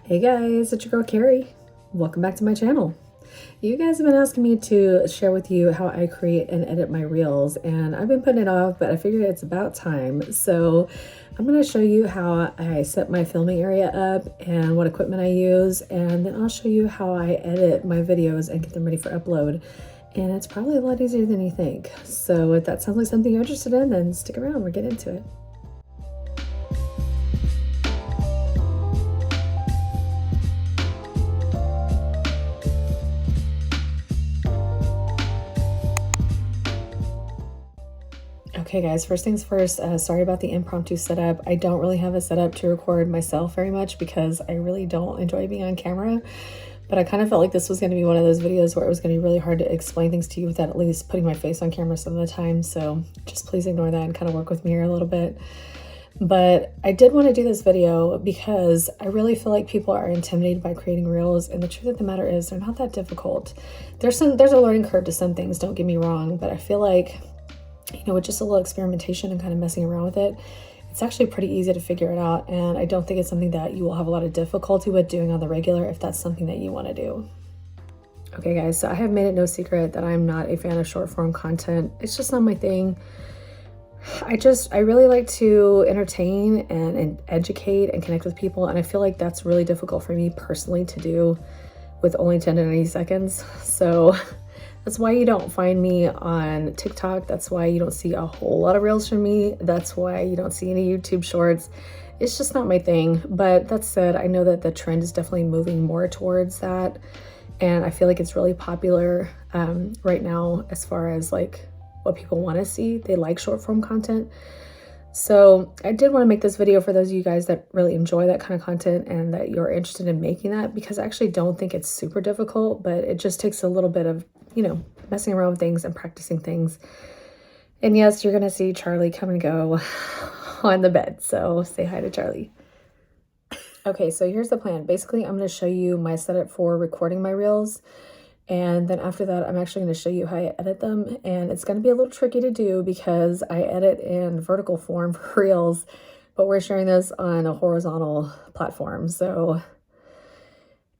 Hey guys, it's your girl Carrie. Welcome back to my channel. You guys have been asking me to share with you how I create and edit my reels, and I've been putting it off, but I figured it's about time. So I'm going to show you how I set my filming area up and what equipment I use, and then I'll show you how I edit my videos and get them ready for upload. And it's probably a lot easier than you think. So if that sounds like something you're interested in, then stick around, we'll get into it. Okay guys, first things first, sorry about the impromptu setup. I don't really have a setup to record myself very much because I really don't enjoy being on camera, but I kind of felt like this was going to be one of those videos where it was going to be really hard to explain things to you without at least putting my face on camera some of the time, so just please ignore that and kind of work with me here a little bit. But I did want to do this video because I really feel like people are intimidated by creating reels, and the truth of the matter is they're not that difficult. There's a learning curve to some things, don't get me wrong, but I feel like, you know, with just a little experimentation and kind of messing around with it, it's actually pretty easy to figure it out. And I don't think it's something that you will have a lot of difficulty with doing on the regular if that's something that you want to do. Okay guys, so I have made it no secret that I'm not a fan of short form content. It's just not my thing. I really like to entertain and educate and connect with people, and I feel like that's really difficult for me personally to do with only 10 to 90 seconds. So that's why you don't find me on TikTok. That's why you don't see a whole lot of reels from me. That's why you don't see any YouTube shorts. It's just not my thing. But that said, I know that the trend is definitely moving more towards that. And I feel like it's really popular right now as far as like what people want to see. They like short form content. So I did want to make this video for those of you guys that really enjoy that kind of content and that you're interested in making that, because I actually don't think it's super difficult, but it just takes a little bit of, you know, messing around with things and practicing things. And yes, you're going to see Charlie come and go on the bed. So say hi to Charlie. Okay, so here's the plan. Basically, I'm going to show you my setup for recording my reels. And then after that, I'm actually going to show you how I edit them. And it's going to be a little tricky to do because I edit in vertical form for reels, but we're sharing this on a horizontal platform. So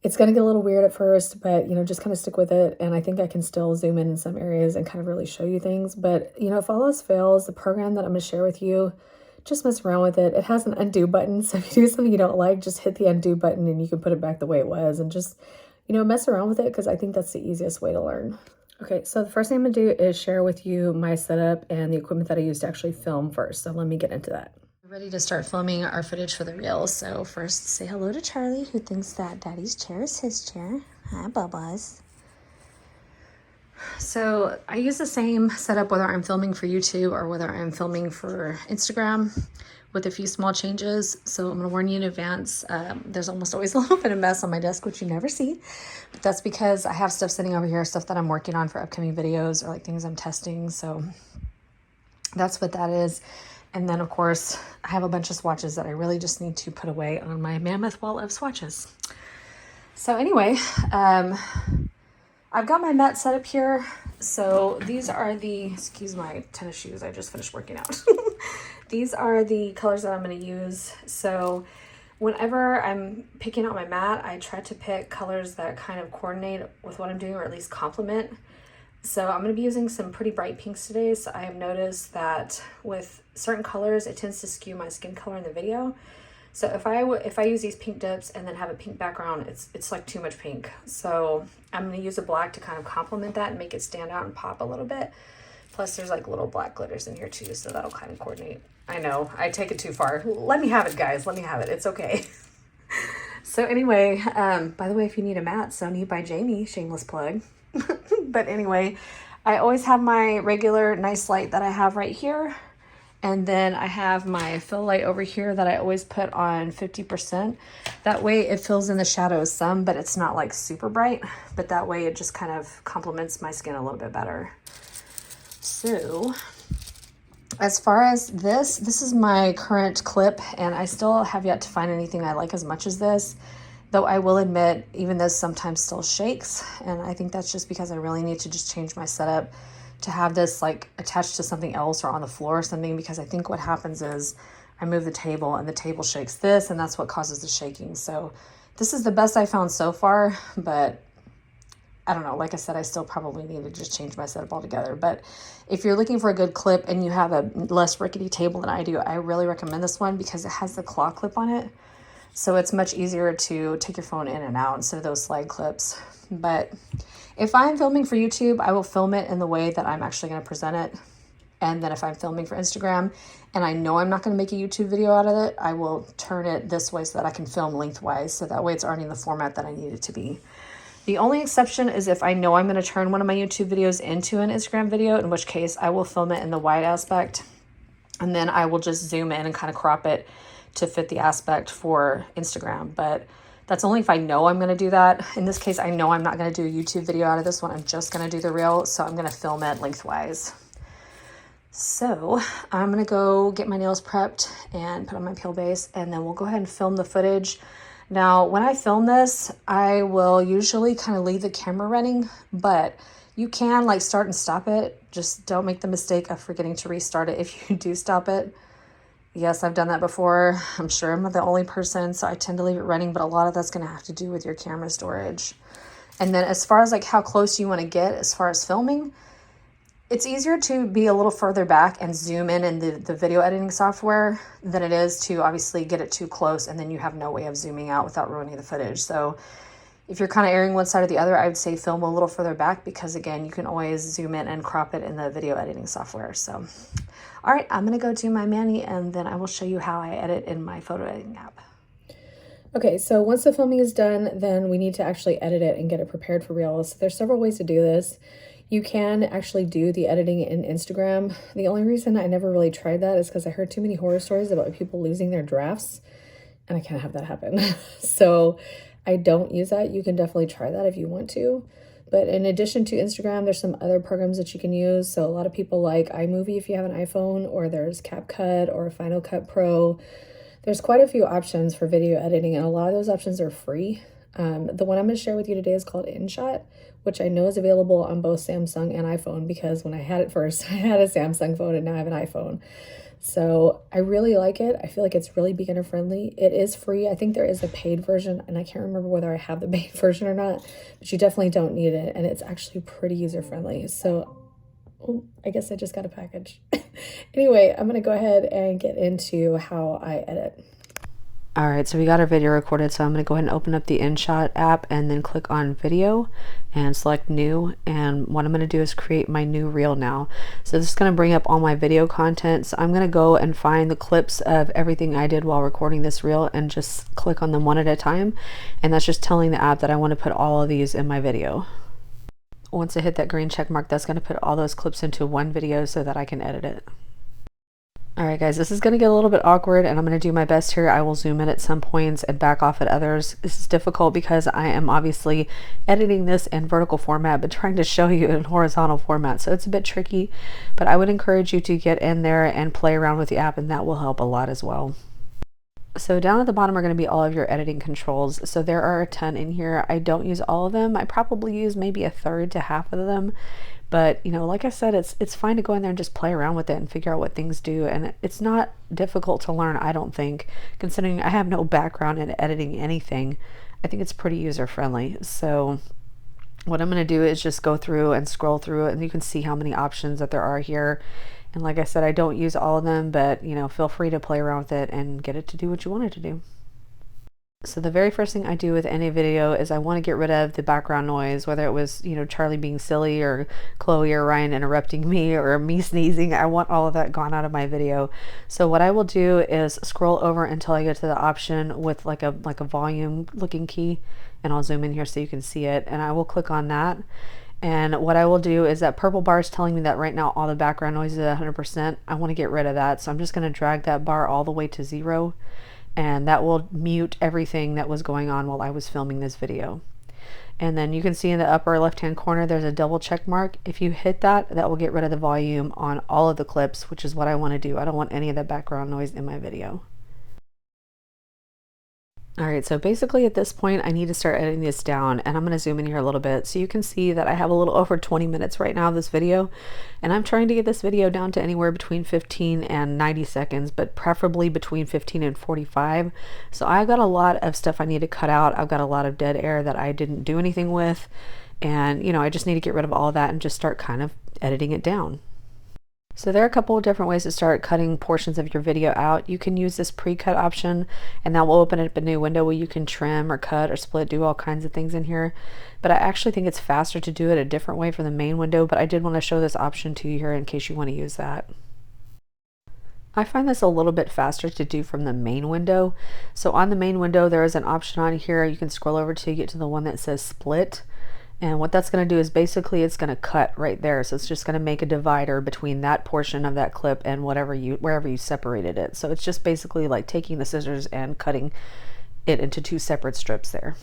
it's going to get a little weird at first, but, you know, just kind of stick with it. And I think I can still zoom in some areas and kind of really show you things. But, you know, if all else fails, the program that I'm going to share with you, just mess around with it. It has an undo button. So if you do something you don't like, just hit the undo button and you can put it back the way it was and just, you know, mess around with it, because I think that's the easiest way to learn. Okay, so the first thing I'm going to do is share with you my setup and the equipment that I use to actually film first. So let me get into that. We're ready to start filming our footage for the reels. So first, say hello to Charlie, who thinks that Daddy's chair is his chair. Hi, Bubba's. So I use the same setup whether I'm filming for YouTube or whether I'm filming for Instagram, with a few small changes. So I'm gonna warn you in advance. There's almost always a little bit of mess on my desk, which you never see, but that's because I have stuff sitting over here, stuff that I'm working on for upcoming videos or like things I'm testing. So that's what that is. And then of course I have a bunch of swatches that I really just need to put away on my mammoth wall of swatches. So anyway, I've got my mat set up here. So these are the, excuse my tennis shoes, I just finished working out. These are the colors that I'm going to use. So whenever I'm picking out my mat, I try to pick colors that kind of coordinate with what I'm doing, or at least complement. So I'm going to be using some pretty bright pinks today. So I have noticed that with certain colors, it tends to skew my skin color in the video. So if I use these pink dips and then have a pink background, it's like too much pink. So I'm going to use a black to kind of complement that and make it stand out and pop a little bit. Plus there's like little black glitters in here too, so that'll kind of coordinate. I know, I take it too far. Let me have it, guys. Let me have it. It's okay. So anyway, by the way, if you need a mat, Sony by Jamie, shameless plug. But anyway, I always have my regular nice light that I have right here. And then I have my fill light over here that I always put on 50%. That way it fills in the shadows some, but it's not like super bright. But that way it just kind of complements my skin a little bit better. So as far as this is my current clip, and I still have yet to find anything I like as much as this. Though I will admit, even this sometimes still shakes. And I think that's just because I really need to just change my setup to have this like attached to something else or on the floor or something, because I think what happens is I move the table and the table shakes this, and that's what causes the shaking. So This is the best I found so far, but I don't know. Like I said, I still probably need to just change my setup altogether. But if you're looking for a good clip and you have a less rickety table than I do, I really recommend this one because it has the claw clip on it. So it's much easier to take your phone in and out instead of those slide clips. But if I'm filming for YouTube, I will film it in the way that I'm actually going to present it. And then if I'm filming for Instagram and I know I'm not going to make a YouTube video out of it, I will turn it this way so that I can film lengthwise. So that way it's already in the format that I need it to be. The only exception is if I know I'm going to turn one of my YouTube videos into an Instagram video, in which case I will film it in the wide aspect. And then I will just zoom in and kind of crop it to fit the aspect for Instagram. But that's only if I know I'm going to do that. In this case, I know I'm not going to do a YouTube video out of this one. I'm just going to do the reel. So I'm going to film it lengthwise. So I'm going to go get my nails prepped and put on my peel base, and then we'll go ahead and film the footage. Now, when I film this, I will usually kind of leave the camera running, but you can like start and stop it. Just don't make the mistake of forgetting to restart it if you do stop it. Yes, I've done that before. I'm sure I'm not the only person, so I tend to leave it running, but a lot of that's going to have to do with your camera storage. And then as far as like how close you want to get as far as filming, it's easier to be a little further back and zoom in the video editing software than it is to obviously get it too close and then you have no way of zooming out without ruining the footage. So if you're kind of erring one side or the other, I would say film a little further back because again, you can always zoom in and crop it in the video editing software. So, all right, I'm going to go do my mani and then I will show you how I edit in my photo editing app. Okay, so once the filming is done, then we need to actually edit it and get it prepared for Reels. So there's several ways to do this. You can actually do the editing in Instagram. The only reason I never really tried that is because I heard too many horror stories about people losing their drafts, and I can't have that happen. So I don't use that. You can definitely try that if you want to. But in addition to Instagram, there's some other programs that you can use. So a lot of people like iMovie if you have an iPhone, or there's CapCut or Final Cut Pro. There's quite a few options for video editing, and a lot of those options are free. The one I'm going to share with you today is called InShot, which I know is available on both Samsung and iPhone because when I had it first, I had a Samsung phone and now I have an iPhone. So I really like it. I feel like it's really beginner friendly. It is free. I think there is a paid version and I can't remember whether I have the paid version or not, but you definitely don't need it. And it's actually pretty user friendly. So I guess I just got a package. Anyway, I'm going to go ahead and get into how I edit. All right, so we got our video recorded, so I'm going to go ahead and open up the InShot app and then click on video and select new. And what I'm going to do is create my new reel now. So this is going to bring up all my video content. So I'm going to go and find the clips of everything I did while recording this reel and just click on them one at a time. And that's just telling the app that I want to put all of these in my video. Once I hit that green check mark, that's going to put all those clips into one video so that I can edit it. Alright guys, this is going to get a little bit awkward and I'm going to do my best here. I will zoom in at some points and back off at others. This is difficult because I am obviously editing this in vertical format but trying to show you in horizontal format, so it's a bit tricky, but I would encourage you to get in there and play around with the app, and that will help a lot as well. So down at the bottom are going to be all of your editing controls. So there are a ton in here. I don't use all of them. I probably use maybe a third to half of them. But, you know, like I said, it's fine to go in there and just play around with it and figure out what things do. And it's not difficult to learn, I don't think, considering I have no background in editing anything. I think it's pretty user friendly. So what I'm going to do is just go through and scroll through it, and you can see how many options that there are here. And like I said, I don't use all of them, but, you know, feel free to play around with it and get it to do what you want it to do. So the very first thing I do with any video is I want to get rid of the background noise, whether it was, you know, Charlie being silly or Chloe or Ryan interrupting me or me sneezing. I want all of that gone out of my video. So what I will do is scroll over until I get to the option with like a volume looking key, and I'll zoom in here so you can see it, and I will click on that. And what I will do is that purple bar is telling me that right now all the background noise is at 100%. I want to get rid of that, so I'm just going to drag that bar all the way to 0. And that will mute everything that was going on while I was filming this video. And then you can see in the upper left hand corner there's a double check mark. If you hit that, that will get rid of the volume on all of the clips, which is what I want to do. I don't want any of the background noise in my video. All right, so basically at this point, I need to start editing this down, and I'm going to zoom in here a little bit so you can see that I have a little over 20 minutes right now of this video, and I'm trying to get this video down to anywhere between 15 and 90 seconds, but preferably between 15 and 45. So I've got a lot of stuff I need to cut out. I've got a lot of dead air that I didn't do anything with, and I just need to get rid of all of that and just start kind of editing it down. So there are a couple of different ways to start cutting portions of your video out. You can use this pre-cut option, and that will open up a new window where you can trim or cut or split, do all kinds of things in here. But I actually think it's faster to do it a different way from the main window, but I did want to show this option to you here in case you want to use that. I find this a little bit faster to do from the main window. So on the main window, there is an option on here you can scroll over to get to the one that says split. And what that's going to do is basically it's going to cut right there. So it's just going to make a divider between that portion of that clip and wherever you separated it. So it's just basically like taking the scissors and cutting it into two separate strips there.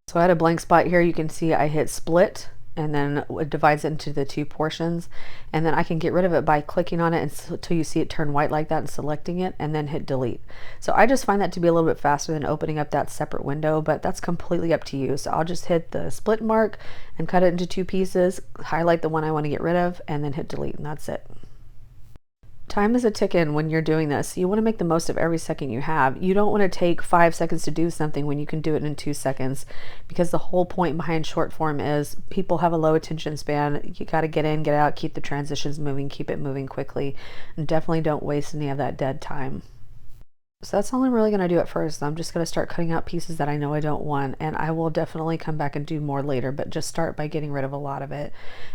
So I had a blank spot here. You can see I hit split, and then it divides it into the two portions, and then I can get rid of it by clicking on it until you see it turn white like that and selecting it, and then hit delete. So I just find that to be a little bit faster than opening up that separate window, but that's completely up to you. So I'll just hit the split mark and cut it into two pieces, highlight the one I want to get rid of, and then hit delete, and that's it. Time is a ticking when you're doing this. You want to make the most of every second you have. You don't want to take 5 seconds to do something when you can do it in 2 seconds, because the whole point behind short form is people have a low attention span. You got to get in, get out, keep the transitions moving, keep it moving quickly, and definitely don't waste any of that dead time. So that's all I'm really going to do at first. I'm just going to start cutting out pieces that I know I don't want, and I will definitely come back and do more later, but just start by getting rid of a lot of it.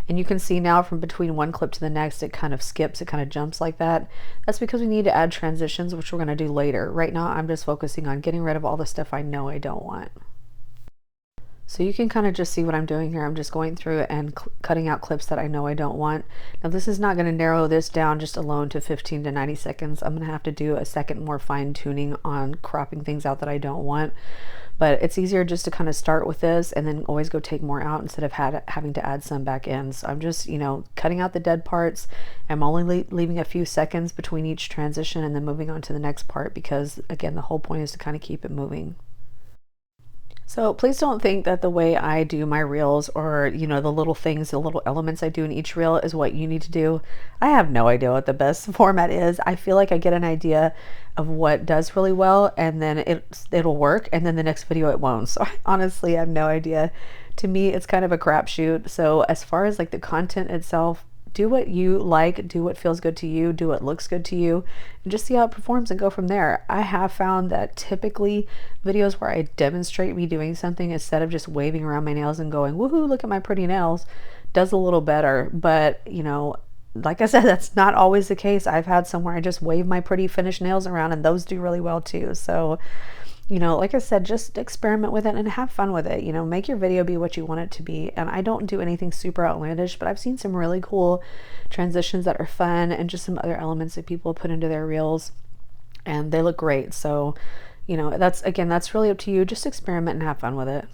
And you can see now from between one clip to the next, it kind of skips, it kind of jumps like that. That's because we need to add transitions, which we're going to do later. Right now, I'm just focusing on getting rid of all the stuff I know I don't want. So you can kind of just see what I'm doing here. I'm just going through it and cutting out clips that I know I don't want. Now this is not going to narrow this down just alone to 15 to 90 seconds. I'm going to have to do a second more fine tuning on cropping things out that I don't want. But it's easier just to kind of start with this and then always go take more out instead of having to add some back in. So I'm just, cutting out the dead parts. I'm only leaving a few seconds between each transition and then moving on to the next part, because again, the whole point is to kind of keep it moving. So please don't think that the way I do my reels, or the little things, the little elements I do in each reel is what you need to do. I have no idea what the best format is. I feel like I get an idea of what does really well, and then it'll work, and then the next video it won't. So I honestly have no idea. To me, it's kind of a crapshoot. So as far as like the content itself, do what you like, do what feels good to you, do what looks good to you, and just see how it performs and go from there. I have found that typically videos where I demonstrate me doing something instead of just waving around my nails and going, woohoo, look at my pretty nails, does a little better. But, like I said, that's not always the case. I've had some where I just wave my pretty finished nails around, and those do really well too. So, like I said, just experiment with it and have fun with it. Make your video be what you want it to be. And I don't do anything super outlandish, but I've seen some really cool transitions that are fun and just some other elements that people put into their reels, and they look great. So, that's really up to you. Just experiment and have fun with it.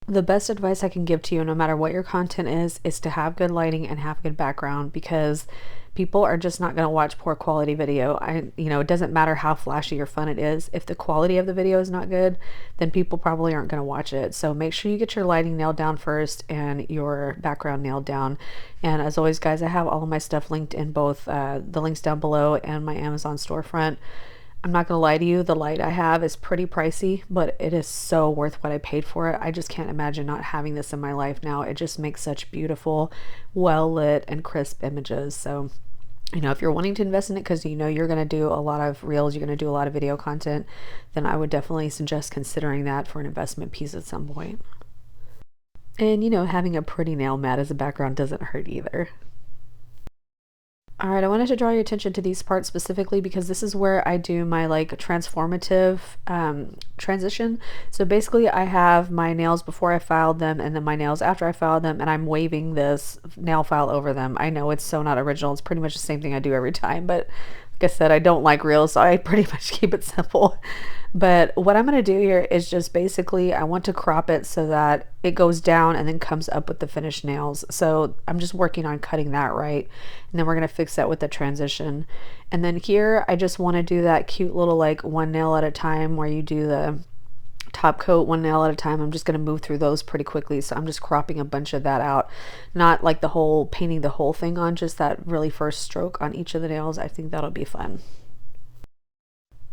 The best advice I can give to you, no matter what your content is to have good lighting and have good background, because people are just not going to watch poor quality video. It doesn't matter how flashy or fun it is. If the quality of the video is not good, then people probably aren't going to watch it. So make sure you get your lighting nailed down first and your background nailed down. And as always, guys, I have all of my stuff linked in both the links down below and my Amazon storefront. I'm not gonna lie to you, the light I have is pretty pricey, but it is so worth what I paid for it. I just can't imagine not having this in my life now. It just makes such beautiful, well lit and crisp images. So, if you're wanting to invest in it because you're gonna do a lot of reels, you're gonna do a lot of video content, then I would definitely suggest considering that for an investment piece at some point. And having a pretty nail mat as a background doesn't hurt either. All right, I wanted to draw your attention to these parts specifically because this is where I do my transformative transition. So basically I have my nails before I filed them and then my nails after I filed them, and I'm waving this nail file over them. I know it's so not original. It's pretty much the same thing I do every time, but like I said, I don't like reels, so I pretty much keep it simple. But what I'm going to do here is just basically I want to crop it so that it goes down and then comes up with the finished nails. So I'm just working on cutting that right. And then we're going to fix that with the transition. And then here I just want to do that cute little one nail at a time where you do top coat one nail at a time. I'm just going to move through those pretty quickly. So I'm just cropping a bunch of that out, not like the whole painting the whole thing on, just that really first stroke on each of the nails. I think that'll be fun.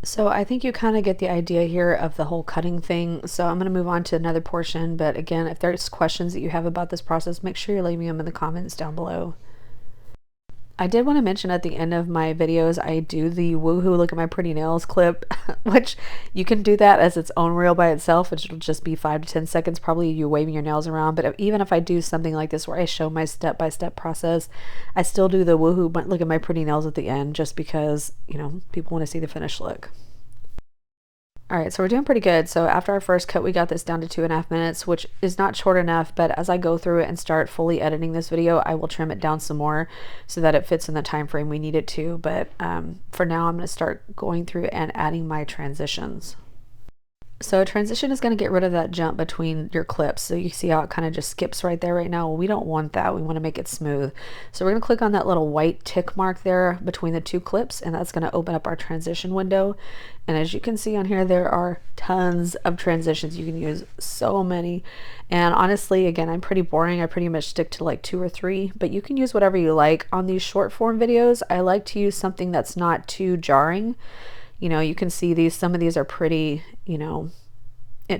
So I think you kind of get the idea here of the whole cutting thing. So I'm going to move on to another portion. But again, if there's questions that you have about this process, make sure you're leaving them in the comments down below. I did want to mention at the end of my videos, I do the woohoo look at my pretty nails clip, which you can do that as its own reel by itself, which will just be 5 to 10 seconds, probably you waving your nails around. But even if I do something like this where I show my step-by-step process, I still do the woohoo look at my pretty nails at the end, just because, you know, people want to see the finished look. All right, so we're doing pretty good. So after our first cut, we got this down to 2.5 minutes, which is not short enough, but as I go through it and start fully editing this video, I will trim it down some more so that it fits in the time frame we need it to. But for now, I'm going to start going through and adding my transitions. So a transition is going to get rid of that jump between your clips. So you see how it kind of just skips right there right now? Well, we don't want that. We want to make it smooth. So we're going to click on that little white tick mark there between the two clips, and that's going to open up our transition window. And as you can see on here, there are tons of transitions. You can use so many. And honestly, again, I'm pretty boring. I pretty much stick to like 2 or 3, but you can use whatever you like. On these short form videos, I like to use something that's not too jarring. You know, you can see these, some of these are pretty, you know,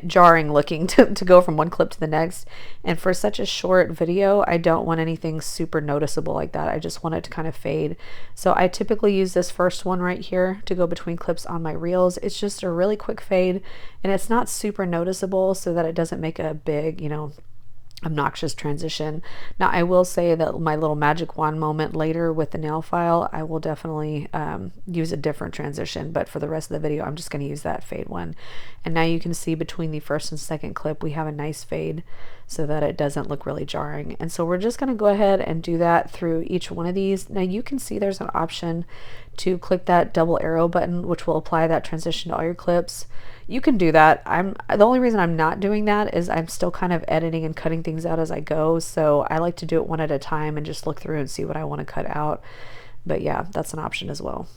jarring looking to go from one clip to the next. And for such a short video, I don't want anything super noticeable like that. I just want it to kind of fade. So I typically use this first one right here to go between clips on my reels. It's just a really quick fade, and it's not super noticeable so that it doesn't make a big, you know, obnoxious transition. Now I will say that my little magic wand moment later with the nail file, I will definitely use a different transition, but for the rest of the video I'm just going to use that fade one. And now you can see between the first and second clip we have a nice fade so that it doesn't look really jarring. And so we're just going to go ahead and do that through each one of these. Now you can see there's an option to click that double arrow button, which will apply that transition to all your clips. You can do that. The only reason I'm not doing that is I'm still kind of editing and cutting things out as I go. So I like to do it one at a time and just look through and see what I want to cut out. But yeah, that's an option as well.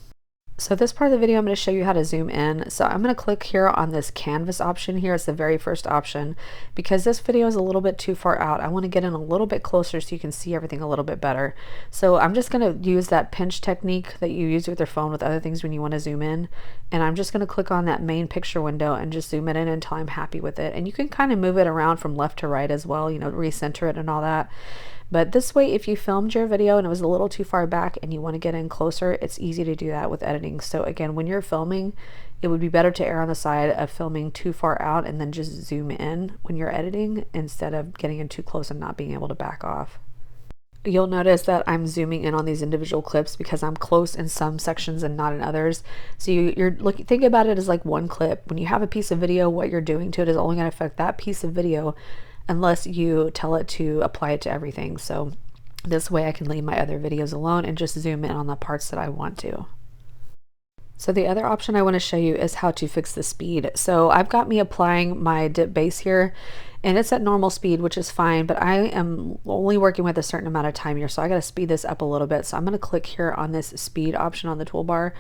So this part of the video, I'm going to show you how to zoom in. So I'm going to click here on this canvas option here. It's the very first option because this video is a little bit too far out. I want to get in a little bit closer so you can see everything a little bit better. So I'm just going to use that pinch technique that you use with your phone with other things when you want to zoom in. And I'm just going to click on that main picture window and just zoom it in until I'm happy with it. And you can kind of move it around from left to right as well, you know, recenter it and all that. But this way, if you filmed your video and it was a little too far back and you want to get in closer, it's easy to do that with editing. So again, when you're filming, it would be better to err on the side of filming too far out and then just zoom in when you're editing instead of getting in too close and not being able to back off. You'll notice that I'm zooming in on these individual clips because I'm close in some sections and not in others. So think about it as like one clip. When you have a piece of video, what you're doing to it is only going to affect that piece of video unless you tell it to apply it to everything. So this way I can leave my other videos alone and just zoom in on the parts that I want to. So the other option I want to show you is how to fix the speed. So I've got me applying my dip base here and it's at normal speed, which is fine, but I am only working with a certain amount of time here. So I got to speed this up a little bit. So I'm going to click here on this speed option on the toolbar,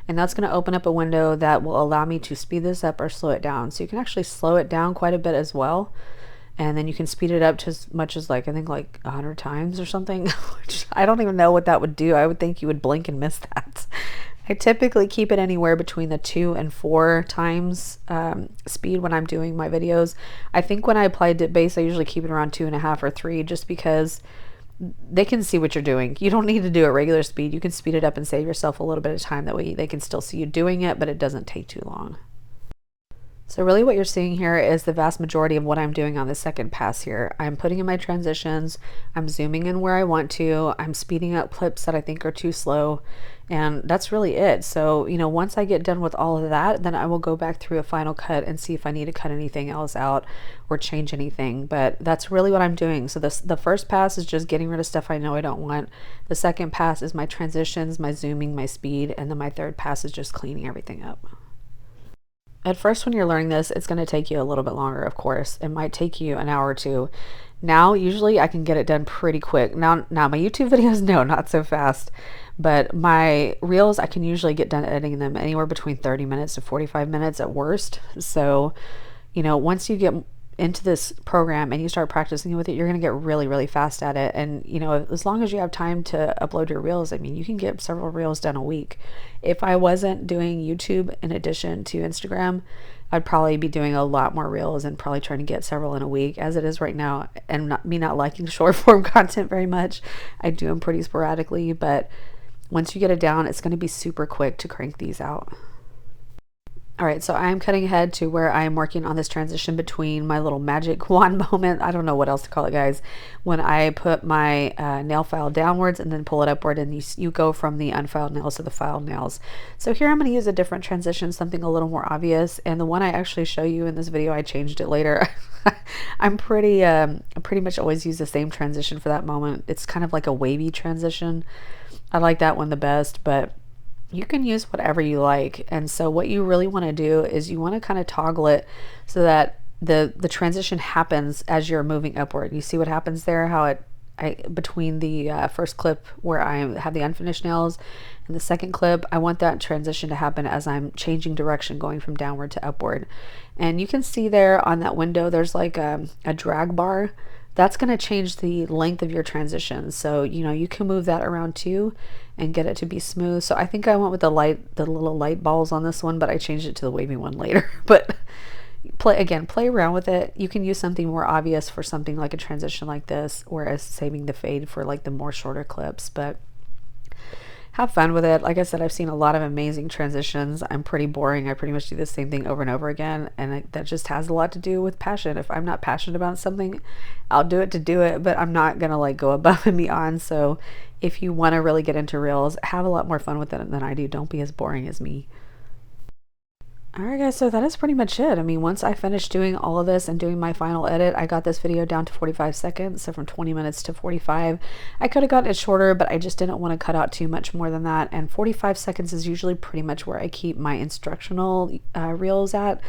and that's going to open up a window that will allow me to speed this up or slow it down. So you can actually slow it down quite a bit as well. And then you can speed it up to as much as like, I think like 100 times or something, which I don't even know what that would do. I would think you would blink and miss that. I typically keep it anywhere between the 2 and 4 times speed when I'm doing my videos. I think when I apply dip base, I usually keep it around 2.5 or 3 just because they can see what you're doing. You don't need to do a regular speed. You can speed it up and save yourself a little bit of time. That way they can still see you doing it, but it doesn't take too long. So really what you're seeing here is the vast majority of what I'm doing on the second pass here. I'm putting in my transitions, I'm zooming in where I want to, I'm speeding up clips that I think are too slow, and that's really it. So, you know, once I get done with all of that, then I will go back through a final cut and see if I need to cut anything else out or change anything. But that's really what I'm doing. So the first pass is just getting rid of stuff I know I don't want. The second pass is my transitions, my zooming, my speed, and then my third pass is just cleaning everything up. At first, when you're learning this, it's going to take you a little bit longer, of course. It might take you an hour or two. Now, usually I can get it done pretty quick. Now my YouTube videos, no, not so fast. But my reels, I can usually get done editing them anywhere between 30 minutes to 45 minutes at worst. So, you know, once you get into this program and you start practicing with it, you're going to get really, really fast at it. And, you know, as long as you have time to upload your reels, I mean, you can get several reels done a week. If I wasn't doing YouTube in addition to Instagram, I'd probably be doing a lot more reels and probably trying to get several in a week. As it is right now, and not liking short form content very much, I do them pretty sporadically, but once you get it down, it's going to be super quick to crank these out. All right, so I'm cutting ahead to where I'm working on this transition between my little magic wand moment. I don't know what else to call it, guys. When I put my nail file downwards and then pull it upward, and you go from the unfiled nails to the filed nails. So here I'm going to use a different transition, something a little more obvious. And the one I actually show you in this video, I changed it later. I pretty much always use the same transition for that moment. It's kind of like a wavy transition. I like that one the best, but you can use whatever you like. And so what you really want to do is you want to kind of toggle it so that the transition happens as you're moving upward. You see what happens there, how between the first clip where I have the unfinished nails and the second clip, I want that transition to happen as I'm changing direction, going from downward to upward. And you can see there on that window there's like a drag bar. That's going to change the length of your transition. So, you know, you can move that around too and get it to be smooth. So I think I went with the little light balls on this one, but I changed it to the wavy one later. But play around with it. You can use something more obvious for something like a transition like this, whereas saving the fade for like the more shorter clips. But have fun with it. Like I said, I've seen a lot of amazing transitions. I'm pretty boring. I pretty much do the same thing over and over again, and that just has a lot to do with passion. If I'm not passionate about something, I'll do it to do it, but I'm not gonna like go above and beyond. So if you want to really get into reels, have a lot more fun with it than I do. Don't be as boring as me. Alright guys, so that is pretty much it. I mean, once I finished doing all of this and doing my final edit, I got this video down to 45 seconds, so from 20 minutes to 45. I could have gotten it shorter, but I just didn't want to cut out too much more than that, and 45 seconds is usually pretty much where I keep my instructional reels at.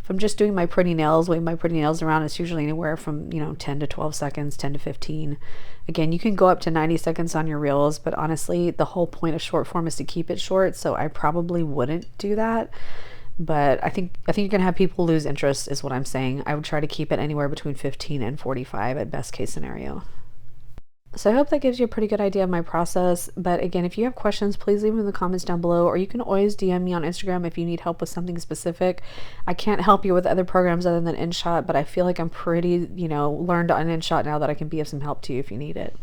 If I'm just doing my pretty nails, waving my pretty nails around, it's usually anywhere from, 10 to 12 seconds, 10 to 15. Again, you can go up to 90 seconds on your reels, but honestly, the whole point of short form is to keep it short, so I probably wouldn't do that. But I think you're gonna have people lose interest is what I'm saying. I would try to keep it anywhere between 15 and 45 at best case scenario. So I hope that gives you a pretty good idea of my process. But again, if you have questions, please leave them in the comments down below, or you can always DM me on Instagram if you need help with something specific. I can't help you with other programs other than InShot, but I feel like I'm pretty, learned on InShot now that I can be of some help to you if you need it.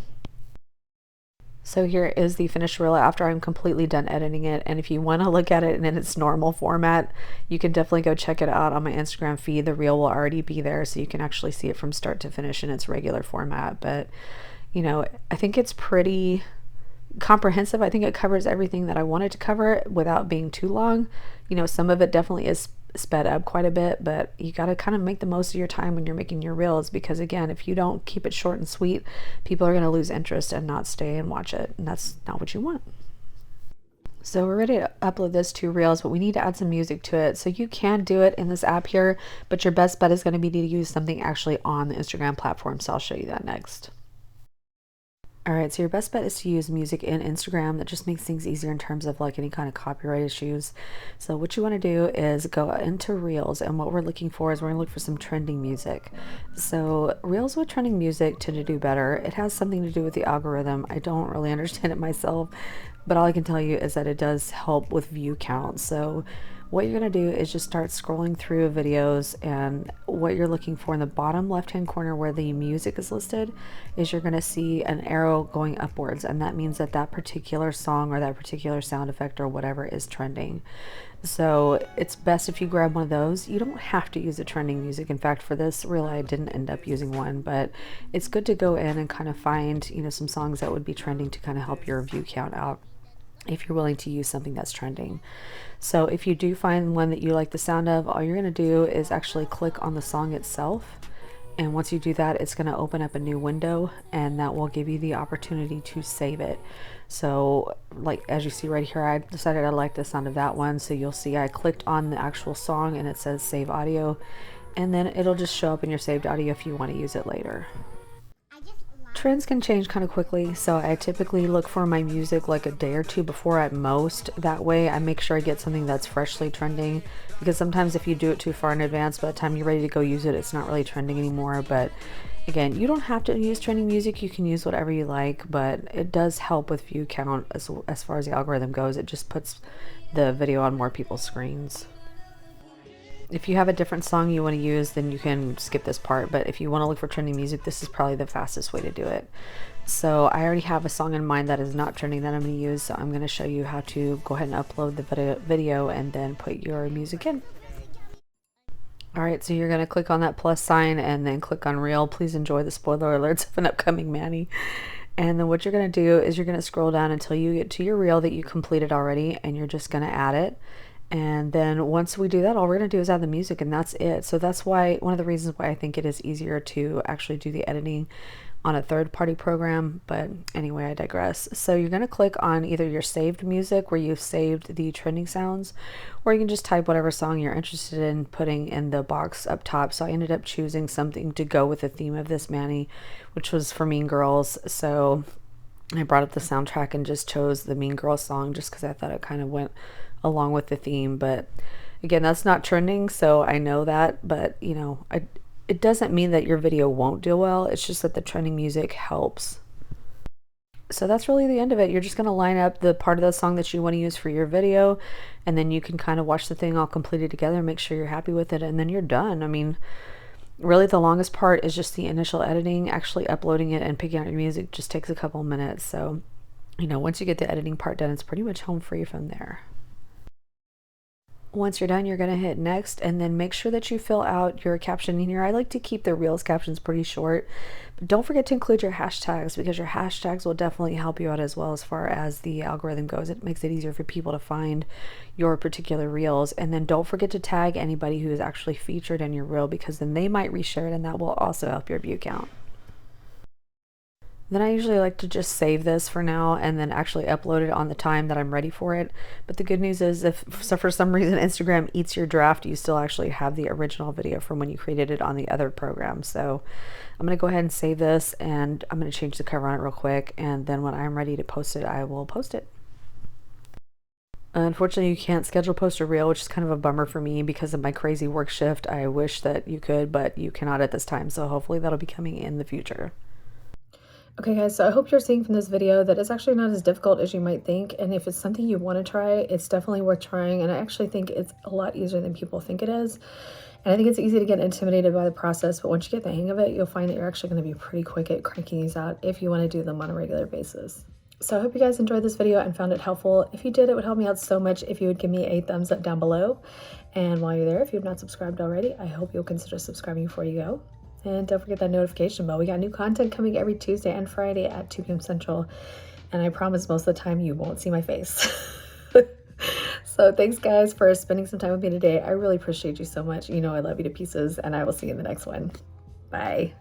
So here is the finished reel after I'm completely done editing it. And if you want to look at it in its normal format, you can definitely go check it out on my Instagram feed. The reel will already be there, so you can actually see it from start to finish in its regular format. But, I think it's pretty comprehensive. I think it covers everything that I wanted to cover without being too long. Some of it definitely is sped up quite a bit, but you got to kind of make the most of your time when you're making your reels, because again, if you don't keep it short and sweet, people are going to lose interest and not stay and watch it, and that's not what you want. So we're ready to upload this to reels, but we need to add some music to it. So you can do it in this app here, but your best bet is going to be to use something actually on the Instagram platform, so I'll show you that next. Alright, so your best bet is to use music in Instagram. That just makes things easier in terms of like any kind of copyright issues. So what you want to do is go into Reels, and what we're looking for is we're going to look for some trending music. So Reels with trending music tend to do better. It has something to do with the algorithm. I don't really understand it myself, but all I can tell you is that it does help with view count. So what you're going to do is just start scrolling through videos, and what you're looking for in the bottom left hand corner where the music is listed is you're going to see an arrow going upwards, and that means that that particular song or that particular sound effect or whatever is trending. So it's best if you grab one of those. You don't have to use a trending music. In fact, for this reel I didn't end up using one, but it's good to go in and kind of find some songs that would be trending to kind of help your view count out if you're willing to use something that's trending. So if you do find one that you like the sound of, all you're going to do is actually click on the song itself, and once you do that, it's going to open up a new window, and that will give you the opportunity to save it. So like as you see right here, I decided I like the sound of that one, so you'll see I clicked on the actual song and it says save audio, and then it'll just show up in your saved audio if you want to use it later. Trends can change kind of quickly, so I typically look for my music like a day or two before at most. That way I make sure I get something that's freshly trending, because sometimes if you do it too far in advance, by the time you're ready to go use it, it's not really trending anymore. But again, you don't have to use trending music, you can use whatever you like, but it does help with view count as far as the algorithm goes. It just puts the video on more people's screens. If you have a different song you want to use, then you can skip this part, but if you want to look for trending music, this is probably the fastest way to do it. So I already have a song in mind that is not trending that I'm going to use, so I'm going to show you how to go ahead and upload the video and then put your music in. Alright, so you're going to click on that plus sign and then click on reel. Please enjoy the spoiler alerts of an upcoming Manny. And then what you're going to do is you're going to scroll down until you get to your reel that you completed already, and you're just going to add it. And then once we do that, all we're going to do is add the music, and that's it. So that's why, one of the reasons why I think it is easier to actually do the editing on a third-party program. But anyway, I digress. So you're going to click on either your saved music where you've saved the trending sounds, or you can just type whatever song you're interested in putting in the box up top. So I ended up choosing something to go with the theme of this Manny, which was for Mean Girls. So I brought up the soundtrack and just chose the Mean Girls song just because I thought it kind of went along with the theme. But again, that's not trending, so I know that, but you know, it doesn't mean that your video won't do well. It's just that the trending music helps. So that's really the end of it. You're just going to line up the part of the song that you want to use for your video, and then you can kind of watch the thing all completed together, make sure you're happy with it, and then you're done. I mean, really the longest part is just the initial editing. Actually uploading it and picking out your music just takes a couple minutes. So, you know, once you get the editing part done, it's pretty much home free from there. Once you're done, you're going to hit next, and then make sure that you fill out your captioning here. I like to keep the Reels captions pretty short, but don't forget to include your hashtags, because your hashtags will definitely help you out as well as far as the algorithm goes. It makes it easier for people to find your particular Reels. And then don't forget to tag anybody who is actually featured in your Reel, because then they might reshare it, and that will also help your view count. Then I usually like to just save this for now and then actually upload it on the time that I'm ready for it. But the good news is, if so for some reason Instagram eats your draft, you still actually have the original video from when you created it on the other program. So I'm going to go ahead and save this, and I'm going to change the cover on it real quick, and then when I'm ready to post it, I will post it. Unfortunately, you can't schedule post a reel, which is kind of a bummer for me because of my crazy work shift. I wish that you could, but you cannot at this time. So hopefully that'll be coming in the future. Okay guys, so I hope you're seeing from this video that it's actually not as difficult as you might think, and if it's something you want to try, it's definitely worth trying, and I actually think it's a lot easier than people think it is. And I think it's easy to get intimidated by the process, but once you get the hang of it, you'll find that you're actually going to be pretty quick at cranking these out if you want to do them on a regular basis. So I hope you guys enjoyed this video and found it helpful. If you did, it would help me out so much if you would give me a thumbs up down below. And while you're there, if you've not subscribed already, I hope you'll consider subscribing before you go. And don't forget that notification bell. We got new content coming every Tuesday and Friday at 2 p.m. Central. And I promise most of the time you won't see my face. So thanks guys for spending some time with me today. I really appreciate you so much. You know I love you to pieces, and I will see you in the next one. Bye.